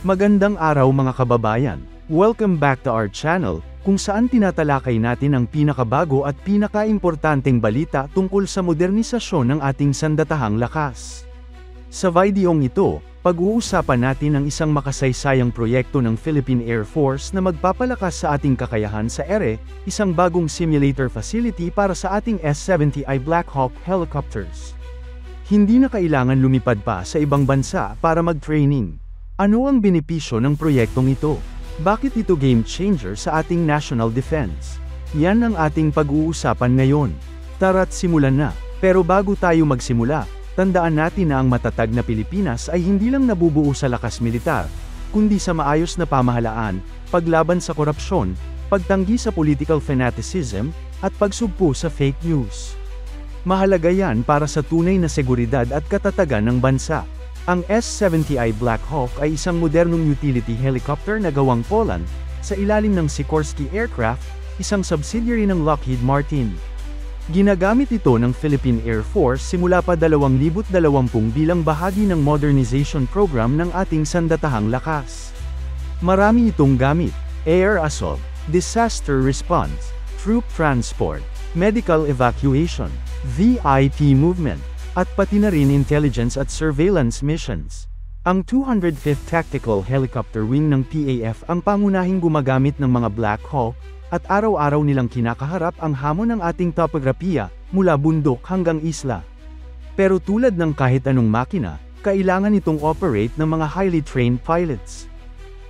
Magandang araw mga kababayan. Welcome back to our channel, kung saan tinatalakay natin ang pinakabago at pinakaimportanteng balita tungkol sa modernisasyon ng ating sandatahang lakas. Sa videong ito, pag-uusapan natin ang isang makasaysayang proyekto ng Philippine Air Force na magpapalakas sa ating kakayahan sa ere, isang bagong simulator facility para sa ating S-70i Black Hawk helicopters. Hindi na kailangan lumipad pa sa ibang bansa para mag-training. Ano ang benepisyo ng proyektong ito? Bakit ito game changer sa ating national defense? Yan ang ating pag-uusapan ngayon. Tara't simulan na. Pero bago tayo magsimula, tandaan natin na ang matatag na Pilipinas ay hindi lang nabubuo sa lakas militar, kundi sa maayos na pamahalaan, paglaban sa korupsyon, pagtanggi sa political fanaticism, at pagsugpo sa fake news. Mahalaga yan para sa tunay na seguridad at katatagan ng bansa. Ang S-70i Black Hawk ay isang modernong utility helicopter na gawang Poland, sa ilalim ng Sikorsky Aircraft, isang subsidiary ng Lockheed Martin. Ginagamit ito ng Philippine Air Force simula pa 2020 bilang bahagi ng modernization program ng ating sandatahang lakas. Marami itong gamit: air assault, disaster response, troop transport, medical evacuation, VIP movement, at pati na rin intelligence at surveillance missions. Ang 205th Tactical Helicopter Wing ng PAF ang pangunahing gumagamit ng mga Black Hawk, at araw-araw nilang kinakaharap ang hamon ng ating topografiya, mula bundok hanggang isla. Pero tulad ng kahit anong makina, kailangan itong operate ng mga highly trained pilots.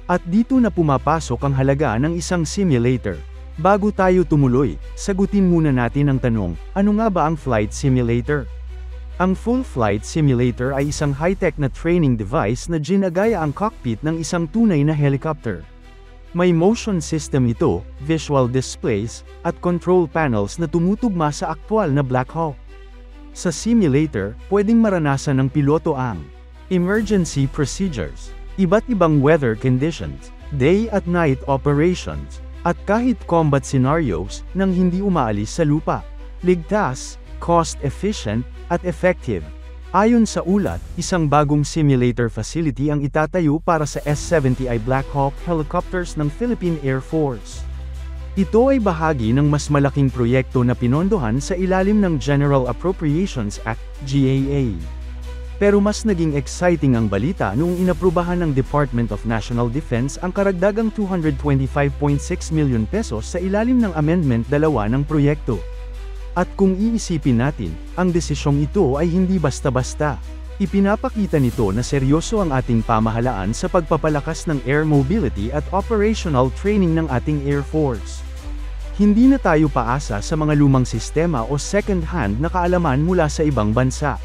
At dito na pumapasok ang halaga ng isang simulator. Bago tayo tumuloy, sagutin muna natin ang tanong, ano nga ba ang flight simulator? Ang full flight simulator ay isang high-tech na training device na ginagaya ang cockpit ng isang tunay na helicopter. May motion system ito, visual displays, at control panels na tumutugma sa aktwal na Black Hawk. Sa simulator, pwedeng maranasan ng piloto ang emergency procedures, iba't ibang weather conditions, day at night operations, at kahit combat scenarios nang hindi umaalis sa lupa. Ligtas, cost-efficient, at effective. Ayon sa ulat, isang bagong simulator facility ang itatayo para sa S-70i Black Hawk helicopters ng Philippine Air Force. Ito ay bahagi ng mas malaking proyekto na pinondohan sa ilalim ng General Appropriations Act, GAA. Pero mas naging exciting ang balita noong inaprubahan ng Department of National Defense ang karagdagang 225.6 million pesos sa ilalim ng Amendment 2 ng proyekto. At kung iisipin natin, ang desisyong ito ay hindi basta-basta. Ipinapakita nito na seryoso ang ating pamahalaan sa pagpapalakas ng air mobility at operational training ng ating Air Force. Hindi na tayo paasa sa mga lumang sistema o second-hand na kaalaman mula sa ibang bansa.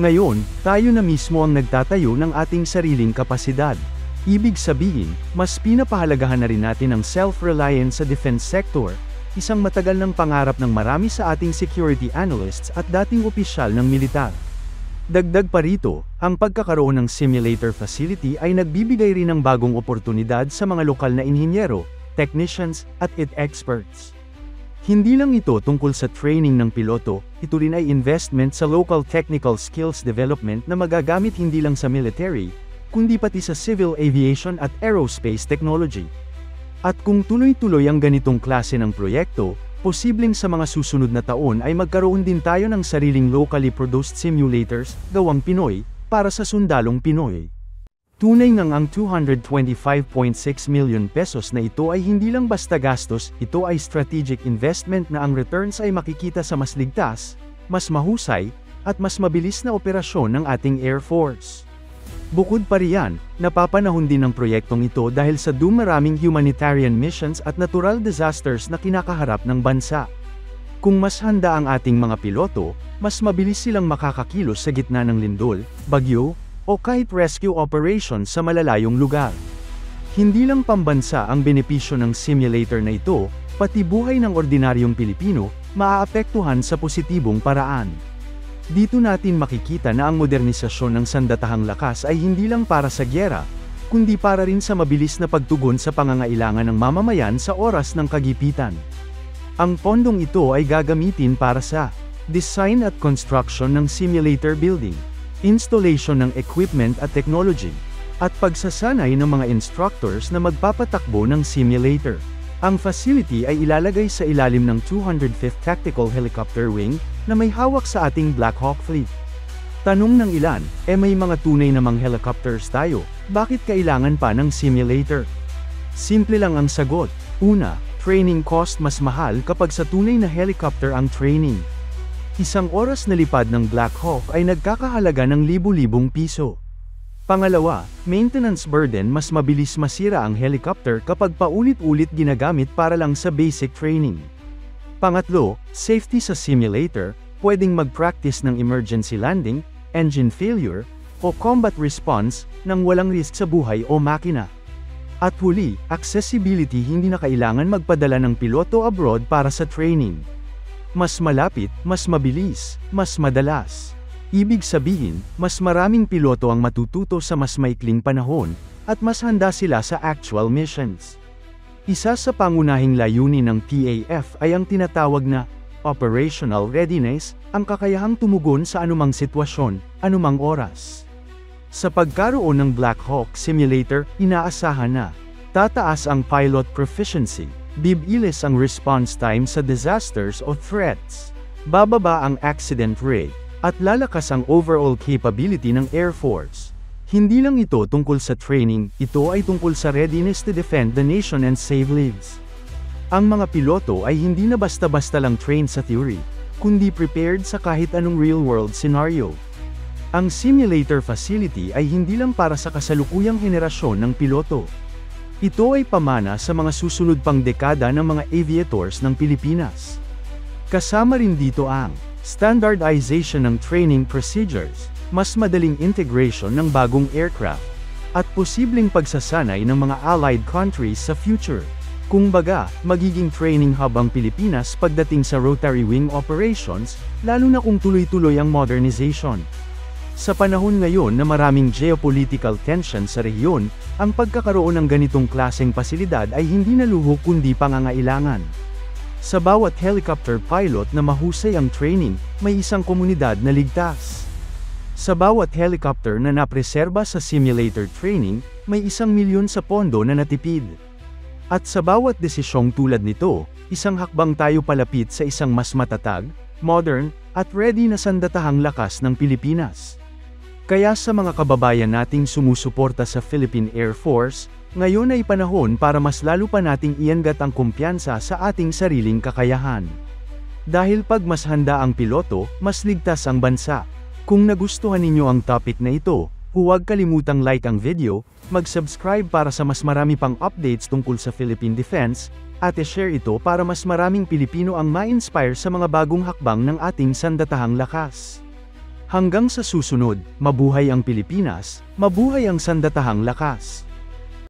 Ngayon, tayo na mismo ang nagtatayo ng ating sariling kapasidad. Ibig sabihin, mas pinapahalagahan na rin natin ang self-reliance sa defense sector, isang matagal ng pangarap ng marami sa ating security analysts at dating opisyal ng militar. Dagdag pa rito, ang pagkakaroon ng simulator facility ay nagbibigay rin ng bagong oportunidad sa mga lokal na inhinyero, technicians, at experts. Hindi lang ito tungkol sa training ng piloto, ito rin ay investment sa local technical skills development na magagamit hindi lang sa military, kundi pati sa civil aviation at aerospace technology. At kung tuloy-tuloy ang ganitong klase ng proyekto, posibleng sa mga susunod na taon ay magkaroon din tayo ng sariling locally produced simulators, gawang Pinoy, para sa sundalong Pinoy. Tunay ngang ang 225.6 million pesos na ito ay hindi lang basta gastos, ito ay strategic investment na ang returns ay makikita sa mas ligtas, mas mahusay, at mas mabilis na operasyon ng ating Air Force. Bukod pa riyan, napapanahon din ang proyektong ito dahil sa dumaraming humanitarian missions at natural disasters na kinakaharap ng bansa. Kung mas handa ang ating mga piloto, mas mabilis silang makakakilos sa gitna ng lindol, bagyo, o kahit rescue operations sa malalayong lugar. Hindi lang pambansa ang benepisyo ng simulator na ito, pati buhay ng ordinaryong Pilipino, maaapektuhan sa positibong paraan. Dito natin makikita na ang modernisasyon ng sandatahang lakas ay hindi lang para sa gyera, kundi para rin sa mabilis na pagtugon sa pangangailangan ng mamamayan sa oras ng kagipitan. Ang pondong ito ay gagamitin para sa design at construction ng simulator building, installation ng equipment at technology, at pagsasanay ng mga instructors na magpapatakbo ng simulator. Ang facility ay ilalagay sa ilalim ng 205th Tactical Helicopter Wing, na may hawak sa ating Black Hawk Fleet. Tanong ng ilan, may mga tunay namang helicopters tayo, bakit kailangan pa ng simulator? Simple lang ang sagot. Una, training cost mas mahal kapag sa tunay na helicopter ang training. Isang oras na lipad ng Black Hawk ay nagkakahalaga ng libu-libong piso. Pangalawa, maintenance burden, mas mabilis masira ang helicopter kapag paulit-ulit ginagamit para lang sa basic training. Pangatlo, safety sa simulator, pwedeng mag-practice ng emergency landing, engine failure, o combat response, nang walang risk sa buhay o makina. At huli, accessibility, hindi na kailangan magpadala ng piloto abroad para sa training. Mas malapit, mas mabilis, mas madalas. Ibig sabihin, mas maraming piloto ang matututo sa mas maikling panahon, at mas handa sila sa actual missions. Isa sa pangunahing layunin ng PAF ay ang tinatawag na operational readiness, ang kakayahang tumugon sa anumang sitwasyon, anumang oras. Sa pagkaroon ng Black Hawk Simulator, inaasahan na tataas ang pilot proficiency, bibilis ang response time sa disasters o threats, bababa ang accident rate, at lalakas ang overall capability ng Air Force. Hindi lang ito tungkol sa training, ito ay tungkol sa readiness to defend the nation and save lives. Ang mga piloto ay hindi na basta-basta lang trained sa theory, kundi prepared sa kahit anong real-world scenario. Ang simulator facility ay hindi lang para sa kasalukuyang henerasyon ng piloto. Ito ay pamana sa mga susunod pang dekada ng mga aviators ng Pilipinas. Kasama rin dito ang standardization ng training procedures, mas madaling integration ng bagong aircraft, at posibleng pagsasanay ng mga allied countries sa future. Kumbaga, magiging training hub ang Pilipinas pagdating sa rotary wing operations, lalo na kung tuloy-tuloy ang modernization. Sa panahon ngayon na maraming geopolitical tension sa rehiyon, ang pagkakaroon ng ganitong klaseng pasilidad ay hindi na luho kundi pangangailangan. Sa bawat helicopter pilot na mahusay ang training, may isang komunidad na ligtas. Sa bawat helicopter na napreserba sa simulator training, may 1 milyon sa pondo na natipid. At sa bawat desisyong tulad nito, isang hakbang tayo palapit sa isang mas matatag, modern, at ready na sandatahang lakas ng Pilipinas. Kaya sa mga kababayan nating sumusuporta sa Philippine Air Force, ngayon ay panahon para mas lalo pa nating iangat ang kumpiyansa sa ating sariling kakayahan. Dahil pag mas handa ang piloto, mas ligtas ang bansa. Kung nagustuhan ninyo ang topic na ito, huwag kalimutang like ang video, mag-subscribe para sa mas marami pang updates tungkol sa Philippine Defense, at i-share ito para mas maraming Pilipino ang ma-inspire sa mga bagong hakbang ng ating sandatahang lakas. Hanggang sa susunod, mabuhay ang Pilipinas, mabuhay ang sandatahang lakas.